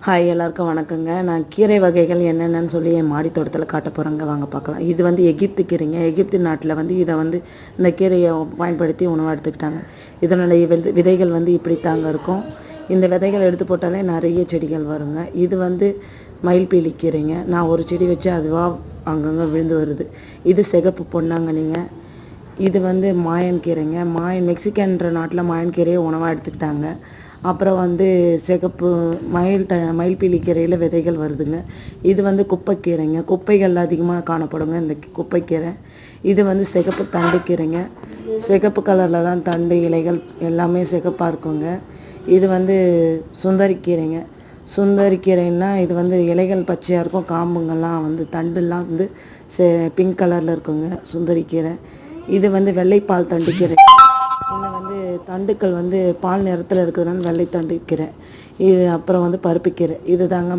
Hi எல்லாருக்கும் வணக்கங்க. நான் கீரை வகைகள் என்னென்னு சொல்லி என் மாடி தோட்டத்தில் காட்ட போகிறேங்க. வாங்க பார்க்கலாம். இது வந்து எகிப்து கீரைங்க. எகிப்து நாட்டில் வந்து இதை வந்து இந்த கீரையை பயன்படுத்தி உணவாக எடுத்துக்கிட்டாங்க. இதனுடைய விதைகள் வந்து இப்படி தாங்க இருக்கும். இந்த விதைகள் எடுத்து போட்டாலே நிறைய செடிகள் வருங்க. இது வந்து மயில்பீலி கீரைங்க. நான் ஒரு செடி வச்சு அதுவாக அங்கங்கே விழுந்து வருது. இது சிகப்பு பொன்னாங்கண்ணிங்க. இது வந்து மாயன் கீரைங்க. மெக்சிகன்ற நாட்டில் மாயன் கீரையை உணவாக எடுத்துக்கிட்டாங்க. அப்புறம் வந்து சிகப்பு மயில்பீலி கீரையில் விதைகள் வருதுங்க. இது வந்து குப்பைக்கீரைங்க. குப்பைகள் அதிகமாக காணப்படுங்க இந்த குப்பைக்கீரை. இது வந்து சிகப்பு தண்டு கீரைங்க. சிகப்பு கலரில் தான் தண்டு இலைகள் எல்லாமே சிகப்பாக இருக்குங்க. இது வந்து சுந்தரிக்கீரைங்க. சுந்தரிக்கீரைன்னா இது வந்து இலைகள் பச்சையாக இருக்கும், காம்புங்கள்லாம் வந்து தண்டுலாம் வந்து பிங்க் கலரில் இருக்குங்க சுந்தரிக்கீரை. இது வந்து வெள்ளைப்பால் தண்டுக்கீரை. இதில் வந்து தண்டுக்கள் வந்து பால் நிறத்தில் இருக்கிறதுனால வெள்ளை தண்டுக்கீரை. இது அப்புறம் வந்து பருப்புக்கீரை. இது தாங்க